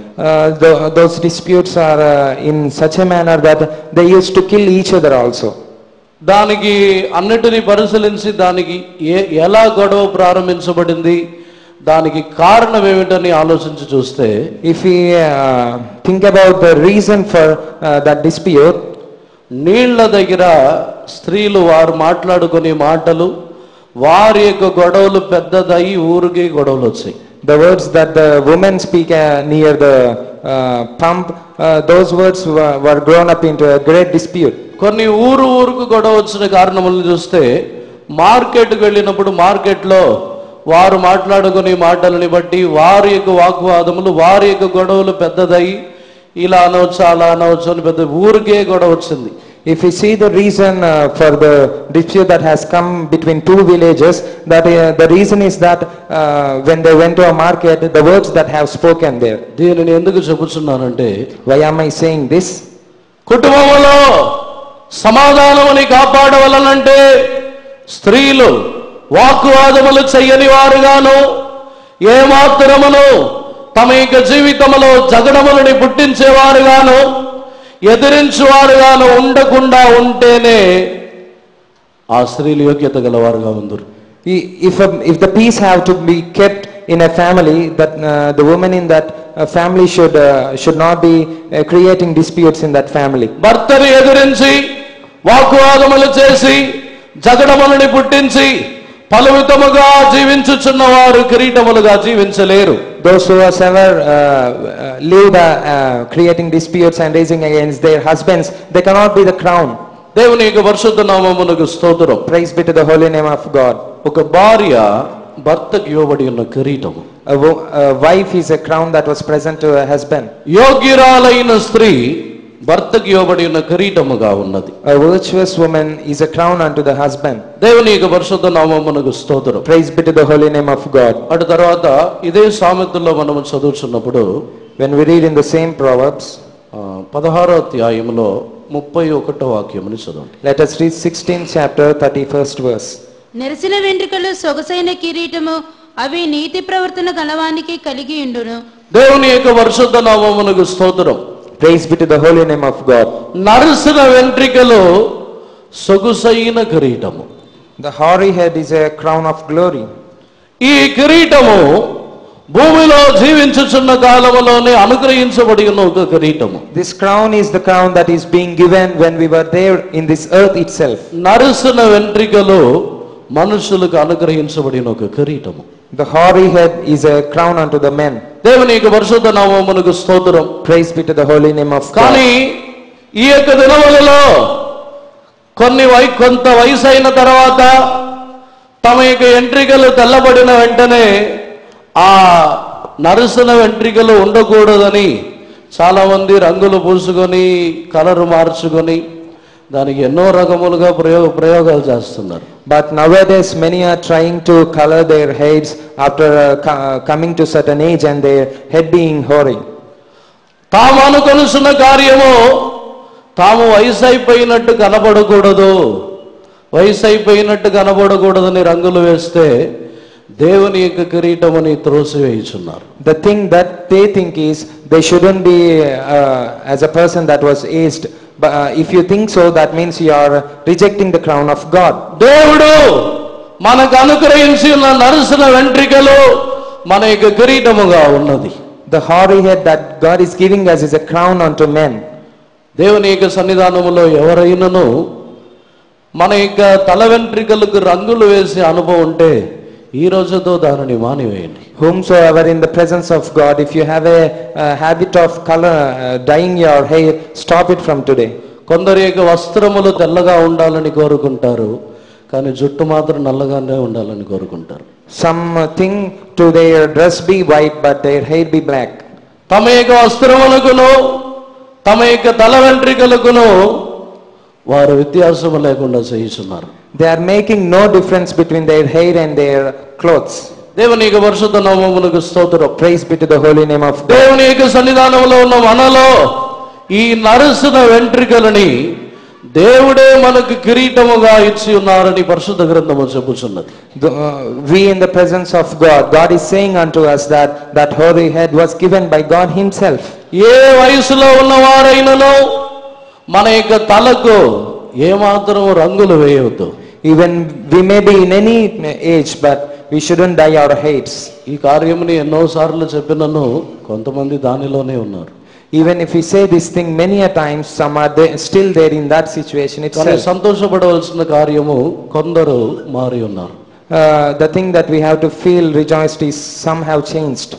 Those disputes are in such a manner that they used to kill each other also. దానికి అన్నిటిని పరిశీలించి దానికి ఎలా గొడవ ప్రారంభించబడింది, దానికి కారణం ఏమిటని ఆలోచించి చూస్తే, if we think about the reason for that dispute, నీళ్ల దగ్గర స్త్రీలు వారు మాట్లాడుకునే మాటలు వారి యొక్క గొడవలు పెద్దదై ఊరికి గొడవలు వచ్చాయి. The words that the women speak near the pump, those words were grown up into a great dispute. కొన్ని ఊరుకు గొడవ వచ్చిన కారణములను చూస్తే, మార్కెట్కి వెళ్ళినప్పుడు మార్కెట్లో వారు మాట్లాడుకునే మాటలని బట్టి వారి యొక్క వాగ్వాదములు వారి యొక్క గొడవలు పెద్దదై ఇలా అనవచ్చు అలా అనవచ్చు అని పెద్ద ఊరికే గొడవ వచ్చింది. If we see the reason for the dispute that has come between two villages, that the reason is that when they went to a market, the words that have spoken there. దీనిని ఎందుకు చెబుతున్నానంటే, Why am I saying this? కుటుంబంలో సమాధానముని కాపాడవలనంటే స్త్రీలు వాగ్వాదములు చెయ్యని వారుగాను, ఏమాత్రమును తమ యొక్క జీవితంలో జగడములని పుట్టించేవారుగాను, ఎదిరించువారుగాను ఉండకుండా ఉంటేనే ఆ స్త్రీలు యోగ్యత గలవారుగా ఉందరు. If the peace have to be kept in a family, that the woman in that family should not be creating disputes in that family. భర్తని ఎదిరించి వాగ్వాదములు చేసి జగడములని పుట్టించి ఫలవితముగా జీవించుచున్నవారు కిరీటములుగా జీవించలేరు. Those who have ever lived creating disputes and raising against their husbands, they cannot be the crown. దేవుని యొక్క పరిశుద్ధ నామమునకు స్తోత్రం. Praise be to the holy name of God. ఒక భార్య భర్తకి ఇవ్వబడి ఉన్న కిరీటము. A wife is a crown that was present to her husband. యోగ్యురాలైన స్త్రీ భర్తకి ఇవ్వబడి ఉన్న కిరీటముగా ఉన్నది. A virtuous woman is a crown unto the husband. దేవుని యొక్క పరిశుద్ధ నామమునకు స్తోత్రం. Praise be to the holy name of God. అటు తర్వాత ఇదే సామెతల్లో మనము చదువుతున్నప్పుడు, When we read in the same Proverbs, 16వ అధ్యాయంలో 31వ వాక్యముని చదవండి. let us read 16th chapter 31st verse. నెరసిన వెంట్రుకలు సొగసైన కిరీటము, అవి నీతి ప్రవర్తన గలవానికి కలిగి ఉండును. దేవుని యొక్క పరిశుద్ధ నామమునకు స్తోత్రం. Praise be to the holy name of God. నరసిన వెంట్రికలు సొగసైన కిరీటము. The hoary head is a crown of glory. ఈ కిరీటము భూమిలో జీవించుచున్న కాలములోనే అనుగ్రహించబడి ఉన్న ఒక కిరీటము. This crown is the crown that is being given when we were there in this earth itself. నరసిన వెంట్రికలు మనుషులకు అనుగ్రహించబడిన ఒక కిరీటము. The hoary head is a crown unto the men. దేవుని యొక్క పరిశుద్ధ నామమునకు స్తోత్రం. Praise be to the holy name of God. కానీ ఈ యొక్క దినములలో కొంత వయసు అయిన తర్వాత తమ యొక్క వెంట్రికలు తెల్లబడిన వెంటనే ఆ నరసిన వెంట్రికలు ఉండకూడదని చాలా మంది రంగులు పూసుకొని కలర్ మార్చుకొని దానికి ఎన్నో రకములుగా ప్రయోగాలు చేస్తున్నారు. But nowadays many are trying to color their heads after coming to certain age and their head being hoary. తాము అనుకొనుచున్న కార్యము తాము వయసు అయిపోయినట్టు కనబడకూడదని రంగులు వేస్తే దేవుని యొక్క కిరీటముని త్రోసివేయుచున్నారు. The thing that they think is they shouldn't be as a person that was aged. But if you think so, that means you are rejecting the crown of God. దేవుడు మనకు అనుగ్రహించిన నరసిన వెంట్రికలు మన యొక్క కిరీటముగా ఉన్నది. The hoary head that God is giving us is a crown unto men. దేవుని యొక్క సన్నిధానములో ఎవరైనాను మన యొక్క తల వెంట్రికలకు రంగులు వేసే అనుభవం ఉంటే ఈ రోజుతో దానిని మానివేయండి. Whomsoever in the presence of God, if you have a habit of color dyeing your hair, stop it from today. కొందరి యొక్క వస్త్రములు తెల్లగా ఉండాలని కోరుకుంటారు, కానీ జుట్టు మాత్రం నల్లగానే ఉండాలని కోరుకుంటారు. Some think to their dress be white but their hair be black. తమ యొక్క వస్త్రములకును తమ యొక్క తల వెంట్రికలకును వారు వ్యత్యాసము లేకుండా చేయుచున్నారు. They are making no difference between their hair and their clothes. దేవుని యొక్క పరిశుద్ధ నామమునకు స్తోత్రం. Praise be to the holy name of God. దేవుని యొక్క సన్నిధానంలో ఉన్న మనలో ఈ నరసిన వెంట్రికలని దేవుడే మనకు కిరీటముగా ఇచ్చి ఉన్నారని పరిశుద్ధ గ్రంథము చెప్పుచున్నది. We in the presence of God, God is saying unto us that hoary head was given by God himself. ఏ వయసులో ఉన్నవారైనను మన యొక్క తలకు ఏమాత్రం రంగులు వేయవద్దు. Even we may be in any age, but we shouldn't dye our hairs. ఈ కార్యముని ఎన్నో సార్లు చెప్పినను కొంతమంది దానిలోనే ఉన్నారు. Even if we say this thing many a times, some are still there in that situation కానీ itself. సంతోషపడవలసిన కార్యము కొందరు మారి ఉన్నారు. The thing that we have to feel rejoiced is some have changed.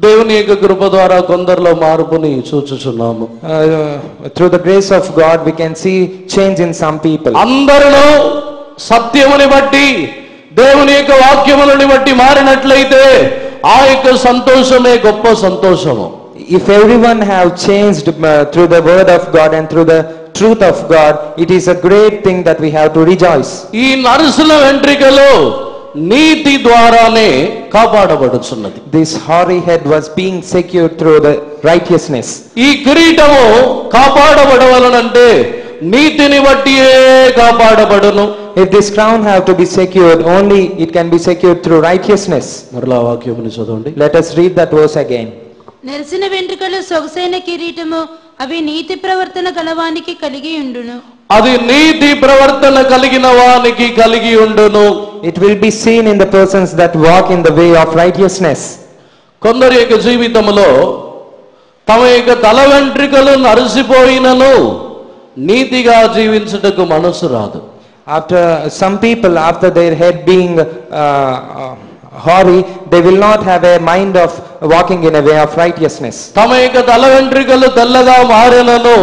దేవుని యొక్క కృప ద్వారా కొందరిలో మార్పుని చూచుచున్నాము. Through the grace of God we can see change in some people. అందరిలో సత్యముని బట్టి దేవుని యొక్క వాక్యములను బట్టి మారినట్లయితే ఆ యొక్క సంతోషమే గొప్ప సంతోషము. if everyone have changed through the word of God and through the truth of God, it is a great thing that we have to rejoice. ఈ నరుసుల వెంట్రికలు నీతి ద్వారానే కాపాడబడుచున్నది. This hoary head was being secured through the righteousness. ఈ కిరీటము కాపాడబడవలనంటే నీతిని బట్టియే కాపాడబడును. If this crown have to be secured, only it can be secured through righteousness. మరలా వాక్యముని చదవండి. Let us read that verse again. నెరసిన వెంట్రుకలు సొగసైన కిరీటము అవి నీతి ప్రవర్తన గలవానికి కలిగి ఉండును. అది నీతి ప్రవర్తన కలిగిన వానికి కలిగి ఉండును. It will be seen in the persons that walk in the way of righteousness. కొందరి యొక్క జీవితంలో తమ యొక్క తల వెంట్రికలు నరిసిపోయినను నీతిగా జీవించుటకు మనసు రాదు. After some people, after their head being hoary, they will not have a mind of walking in a way of righteousness. తమ యొక్క తల వెంట్రికలు తెల్లగా మారినను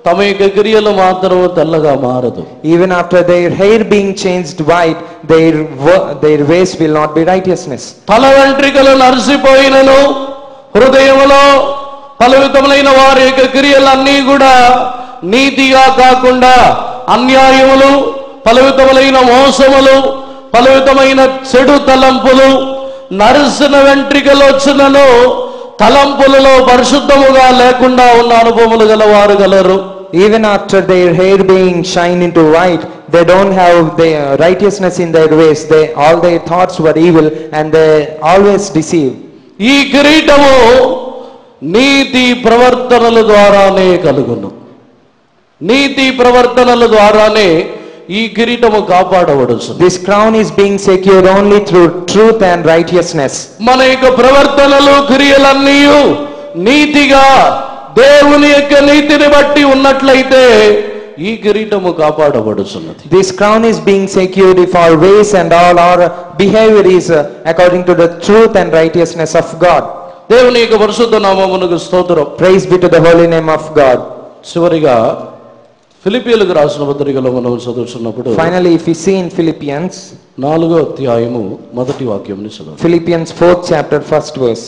తమ యొక్క క్రియలు మాత్రం తెల్లగా మారదు. Even after their hair being changed white, their ways will not be righteousness. తల వెంట్రికలు నరిసిపోయినను హృదయంలో పలు విధములైన వారి యొక్క క్రియలన్నీ కూడా నీతిగా కాకుండా అన్యాయములు, పలు విధములైన మోసములు, పలు విధమైన చెడు తలంపులు, నరిసిన వెంట్రికలు వచ్చినను తలంపులలో పరిశుద్ధముగా లేకుండా ఉన్న అనుభవములు గల వారు గలరు. Even after their hair being shined into white, they don't have the righteousness in their ways. All their thoughts were evil and they always deceive. ఈ కిరీటము నీతి ప్రవర్తనల ద్వారానే కలుగును. నీతి ప్రవర్తనల ద్వారానే ఈ కిరీటము కాపాడబడును. This crown is being secured only through truth and righteousness. మన యొక్క ప్రవర్తనలు క్రియలన్నీ నీతిగా దేవుని యొక్క నీతిని బట్టి ఉన్నట్లయితే ఈ కిరీటము కాపాడబడుచున్నది. This crown is being secured if our ways and all our behavior is according to the truth and righteousness of God. దేవుని యొక్క పరిశుద్ధ నామమునకు స్తోత్రం. Praise be to the holy name of God. చివరిగా ఫిలిప్పీయులకు రాసిన పత్రికలో మనం చదువుతున్నప్పుడు Finally, if we see in Philippians, 4వ అధ్యాయము మొదటి వాక్యముని చదువు. Philippians 4th chapter 1st verse.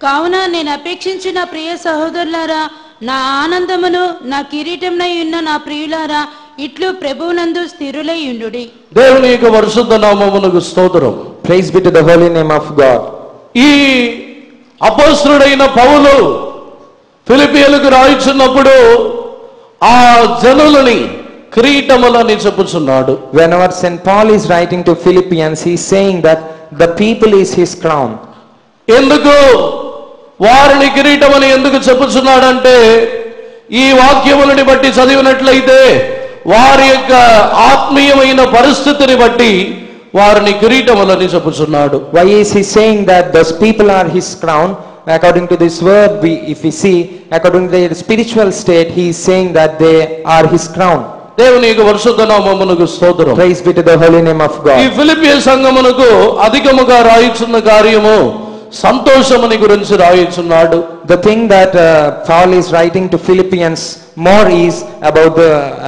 కావున నేను అపేక్షించిన ప్రియ సహోదరులారా, నా ఆనందమును నా కిరీటంనై ఉన్న నా ప్రియులారా, ఇట్లు ప్రభువునందు స్థిరులై ఉండుడి. దేవుని యొక్క పరిశుద్ధ నామమునకు స్తోత్రం. Praise be to the holy name of God. ఈ అపోస్తలుడైన పౌలు ఫిలిప్పీయులకు రాయించినప్పుడు ఆ జనులని కిరీటములని చెప్పుచున్నాడు. Whenever St. Paul is writing to Philippians, he is saying that the people is his crown. ఎందుకు వారిని కిరీటమని ఎందుకు చెప్పుచున్నాడంటే ఈ వాక్యములని బట్టి చదివినట్లయితే వారి యొక్క ఆత్మీయమైన పరిస్థితిని బట్టి వారిని కిరీటములని చెప్పుచున్నాడు. Why is he saying that those people are his crown? According to this word, if we see, according to their spiritual state, he is saying that they are his crown. దేవుని యొక్క పరిశుద్ధ నామమునకు స్తోత్రం. Praise be to the holy name of ఈ God. Philippi సంఘమునకు అధికముగా రాయించున్న కార్యము సంతోషముని గురించి రాయించున్నాడు. The thing that Paul is writing to Philippians more is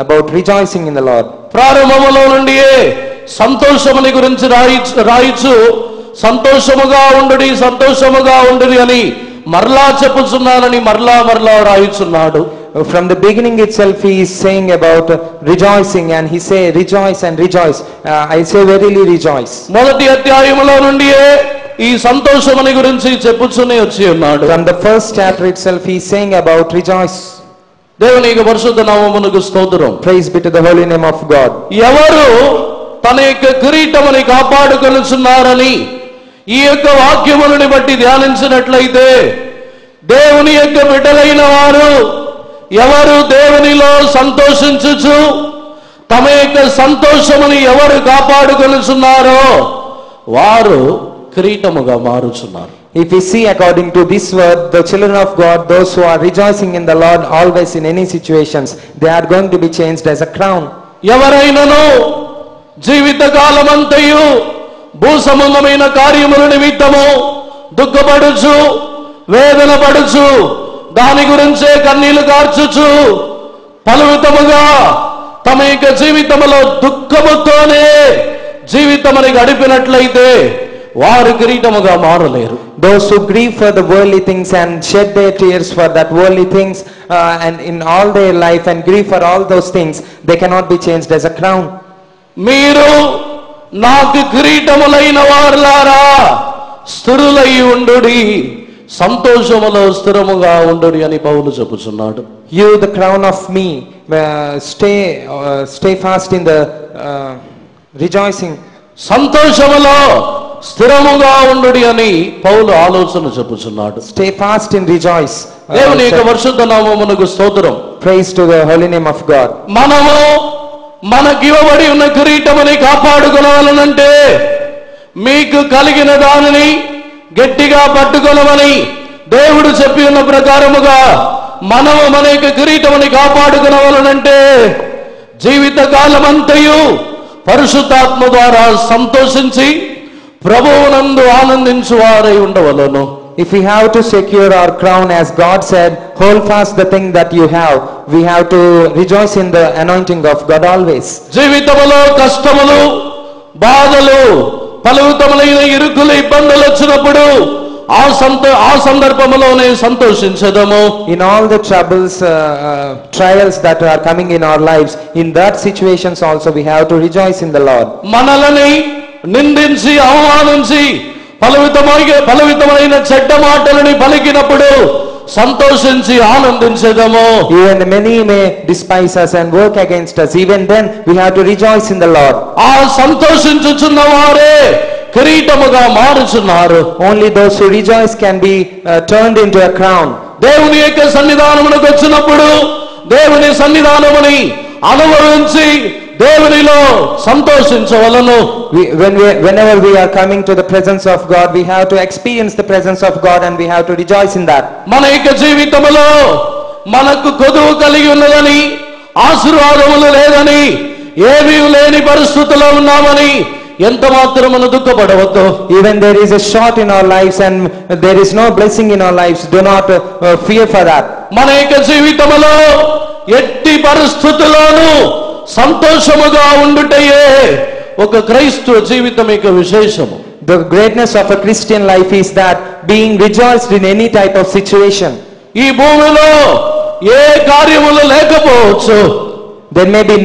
about rejoicing in the Lord. ప్రారంభములో నుండియే సంతోషముని గురించి రాయిచు సంతోషముగా ఉండుడి అని మరలా చెప్పుచున్నానని మరలా రాయిచున్నాడు. From the beginning itself he is saying about rejoicing, and he say rejoice and rejoice. I say verily rejoice. మొదటి అధ్యాయములో నుండియే ఈ సంతోషముని గురించి చెప్పుచునే వచ్చి ఉన్నాడు. From the first chapter itself he is saying about rejoice. దేవుని యొక్క పరిశుద్ధ నామమునకు స్తోత్రం. Praise be to the holy name of God. ఎవరు తన యొక్క కిరీటముని కాపాడుకొనుచున్నారని ఈ యొక్క వాక్యములను బట్టి ధ్యానించినట్లయితే దేవుని యొక్క బిడ్డలైన వారు ఎవరు దేవునిలో సంతోషించుచు తమ యొక్క సంతోషముని ఎవరు కాపాడుకొనుచున్నారో వారు కిరీటముగా మారుచున్నారు. If we see according to this word, the children of God, those who are rejoicing in the Lord always in any situations, they are going to be changed as a crown. ఎవరైనను జీవిత కాలమంతయు భూ సంబంధమైన కార్యముల నిమిత్తము దుఃఖపడుచు వేదన పడుచు దాని గురించే కన్నీళ్లు కార్చుచు పలు విధముగా తమ యొక్క జీవితంలో దుఃఖముతోనే జీవితమని గడిపినట్లయితే వారు కిరీటముగా మారలేరు. Those who grieve for the worldly things and shed their tears for that worldly things and in all their life and grieve for all those things, they cannot be changed as a crown. మీరు నాకు కిరీటములైన వారులారా స్థిరులై ఉండుడి, సంతోషములో స్థిరముగా ఉండుడి అని పౌలు చెప్పుచున్నాడు. You, the crown of me, stay fast in the rejoicing. సంతోషములో స్థిరముగా ఉండుడి అని పౌలు ఆలోచన చెప్పుచున్నాడు. Stay fast and rejoice. దేవుని యొక్క పరిశుద్ధ నామమునకు స్తోత్రం. Praise to the holy name of God. మనము మనకివ్వబడి ఉన్న కిరీటముని కాపాడుకోవాలనంటే మీకు కలిగిన దానిని గట్టిగా పట్టుకొనమని దేవుడు చెప్పి ఉన్న ప్రకారముగా మనము మన యొక్క కిరీటముని కాపాడుకోవాలనంటే జీవిత కాలమంతయు పరిశుద్ధాత్మ ద్వారా సంతోషించి ప్రభువునందు ఆనందించు వారై ఉండవలెను. If we have to secure our crown, as God said, hold fast the thing that you have. We have to rejoice in the anointing of God always. జీవితములో కష్టములు, బాధలు, ఫలితములైన ఇరుకులు, ఇబ్బందులు వచ్చినప్పుడు ఆ సందర్భములోనే సంతోషించదము. In all the troubles, trials that are coming in our lives, in that situations also we have to rejoice in the Lord. మనల్ని నిందించి అవమానించి ఫలితమైన చెడ్డ మాటలని పలికినప్పుడు సంతోషించి ఆనందించదము. Even many may despise us and work against us, even then we have to rejoice in the Lord. ఆ సంతోషించుచున్న వారే కిరీటముగా మారుచున్నారు. Only those who rejoice can be turned into a crown. దేవుని యొక్క సన్నిధానమునకు వచ్చినప్పుడు దేవుని సన్నిధానముని అనుభవించి దేవునిలో సంతోషించవలెను. Whenever we are coming to the presence of God, we have to experience the presence of God and we have to rejoice in that. మన యొక్క జీవితములో మనకు కొదువు కలిగి ఉన్నదని, ఆశీర్వాదములు లేదని, ఏమీ లేని పరిస్థితుల్లో ఉన్నామని ఎంత మాత్రమును దుఃఖపడవద్దు. Even there is a short in our lives and there is no blessing in our lives, do not fear for that. మన యొక్క జీవితములో ఎట్టి పరిస్థితుల్లోనూ సంతోషముగా ఉండుటయే ఒక క్రైస్తవ జీవితం యొక్క విశేషము. The greatness of a Christian life is that being rejoiced in any type of situation. ఈ భూమిలో ఏ కార్యములు లేకపోవచ్చు. There may be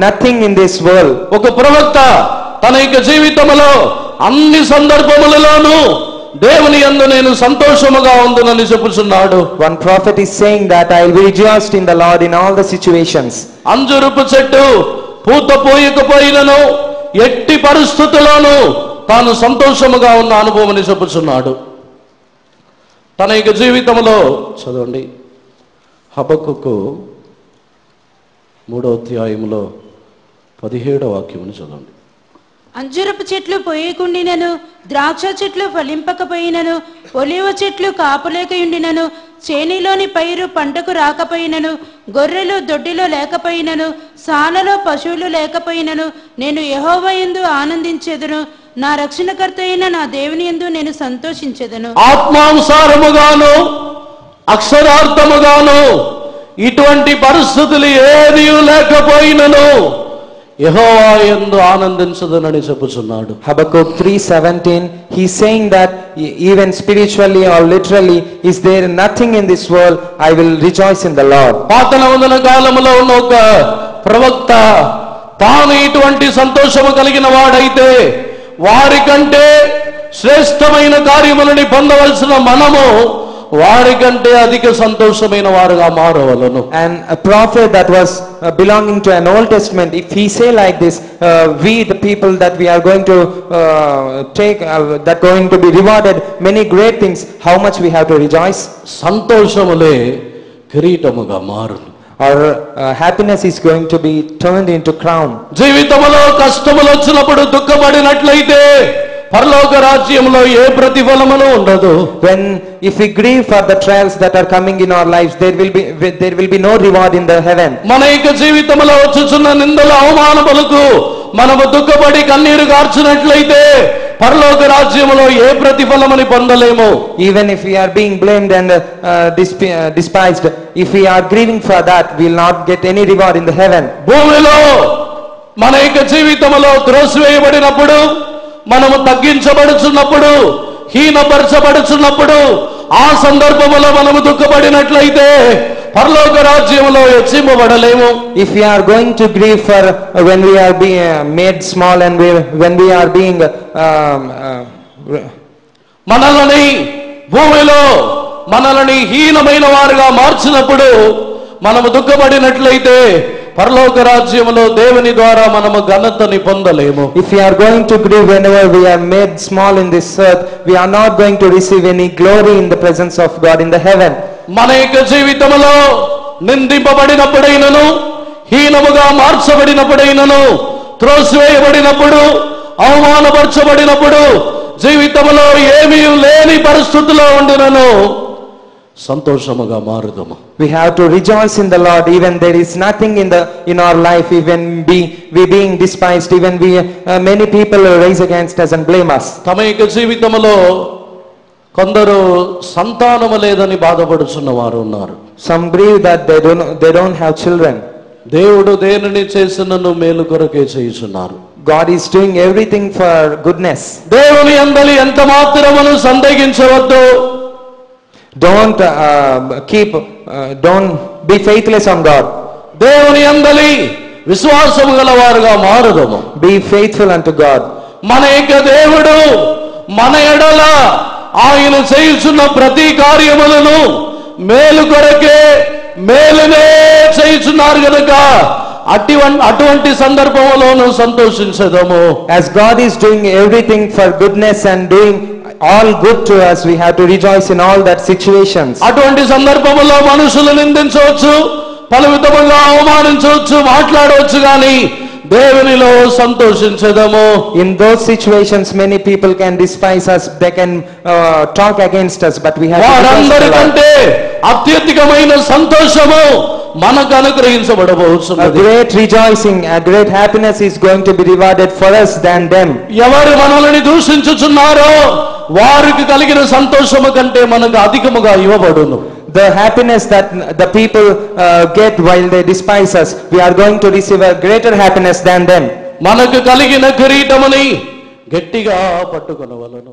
nothing in this world. ఒక ప్రవక్త తన యొక్క జీవితంలో అన్ని సందర్భములలోనూ దేవుని యందు నేను సంతోషముగా ఉందునని చెప్పుచున్నాడు. One prophet is saying that I will be rejoiced in the Lord in all the situations. అంజురపు చెట్టు పూత పోయకపోయినను ఎట్టి పరిస్థితుల్లోనూ తాను సంతోషముగా ఉన్న అనుభవం అని చెప్పుచున్నాడు. తన యొక్క జీవితంలో చదవండి, హబక్కుకు 3వ అధ్యాయములో 17వ వాక్యమును చదవండి. అంజురపు చెట్లు పోయకుండినను, ద్రాక్ష చెట్లు ఫలింపకపోయినను, ఒలివ చెట్లు కాపులేకయుండినను, చేనిలోని పైరు పంటకు రాకపోయినను, గొర్రెలు దొడ్డిలో లేకపోయినను, సాలలో పశువులు లేకపోయినను, నేను యెహోవా యందు ఆనందించెదను, నా రక్షణకర్త అయిన నా దేవుని యందు నేను సంతోషించెదను. ఆత్మానుసారముగాను అక్షరార్థముగాను ఇటువంటి పరిస్థితులు ఏదీ లేకపోయినను యెహోవా యందు ఆనందించదనని చెప్పుచున్నాడు. Habakkuk 3:17, he's saying that even spiritually or literally, is there nothing in this world, I will rejoice in the Lord. పాతనవందన కాలములో ఉన్న ఒక ప్రవక్త తాను ఇటువంటి సంతోషము కలిగిన వాడైతే వారికంటే శ్రేష్టమైన కార్యములని పొందవలసిన మనము వారికంటే అధిక సంతోషమైన వారుగా మారవలెను. And a prophet that was belonging to an Old Testament, if he say like this, we the people that we are going to take that going to be rewarded many great things, how much we have to rejoice. సంతోషములే కిరీటముగా మారును. Our happiness is going to be turned into crown. జీవితములో కష్టములు వచ్చినప్పుడు దుఃఖపడినట్లయితే పరలోక రాజ్యములో ఏ ప్రతిఫలమును ఉండదు. If we grieve for the trials that are coming in our lives, there will be no reward in the heaven. మన యొక్క జీవితంలో వచ్చుచున్న నిందల అవమానములకు మనము దుఃఖపడి కన్నీరు గార్చినట్లయితే పరలోక రాజ్యములో ఏ ప్రతిఫలమని పొందలేము. Even if we are being blamed and despised, if we are grieving for that, we will not get any reward in the heaven. భూమిలో మన యొక్క జీవితంలో త్రోసివేయబడినప్పుడు మనము తగ్గించబడుచున్నప్పుడు, హీనపరచబడుచున్నప్పుడు, ఆ సందర్భములో మనము దుఃఖపడినట్లయితే పరలోక రాజ్యములో హెచ్చింపబడలేము. If we are going to grieve for when we are being made small and when we are being మనల్ని భూమిలో మనల్ని హీనమైన వారుగా మార్చినప్పుడు మనము దుఃఖపడినట్లయితే పరలోక రాజ్యములో దేవుని ద్వారా మనము ఘనతని పొందలేము. If we are going to grieve whenever we are made small in this earth, we are not going to receive any glory in the presence of God in the heaven. మన యొక్క జీవితంలో నిందింపబడినప్పుడైనను, హీనముగా మార్చబడినప్పుడైనను, త్రోసివేయబడినప్పుడు, అవమానపరచబడినప్పుడు, జీవితంలో ఏమీ లేని పరిస్థితిలో ఉండినను సంతోషముగా మారుదము. We have to rejoice in the Lord even there is nothing in our life, even we being despised, even we many people rise against us and blame us. తమ యొక్క జీవితంలో కొందరు సంతానము లేదని బాధపడుచున్న వారు ఉన్నారు. Some grieve that they don't have children. దేవుడు దేనిని చేసినను మేలు కొరకే చేయుచున్నారు. God is doing everything for goodness. దేవుని యందలి ఎంత మాత్రమును సందేహించవద్దు. Don't be faithless on God. దేవుని యందలి విశ్వాసము గలవారుగా మారుదము. Be faithful unto God. మన యొక్క దేవుడు మన ఎడల ఆయన చేయుచున్న ప్రతి కార్యములను మేలు కొరకే, మేలునే చేయుచున్నారు గనుక అటువంటి సందర్భములోనూ సంతోషించదము. As God is doing everything for goodness and doing all good to us, we have to rejoice in all that situations. అటువంటి సందర్భములో మనుషులు నిందించవచ్చు, పలు విధముగా అవమానించవచ్చు, మాట్లాడవచ్చు, కానీ దేవునిలో సంతోషించదము. In those situations many people can despise us, they can talk against us, but we have to rejoice in the Lord. వారందరికంటే అత్యధికమైన సంతోషము మనకు అనుగ్రహించబడబోతున్నది. A great rejoicing, a great happiness is going to be rewarded for us than them. ఎవరు మనల్ని దూషించుచున్నారో వారికి కలిగిన సంతోషము కంటే మనకు అధికముగా ఇవ్వబడును. The happiness that the people get while they despise us, we are going to receive a greater happiness than them. మనకు కలిగిన కిరీటముని గట్టిగా పట్టుకొనవలెను.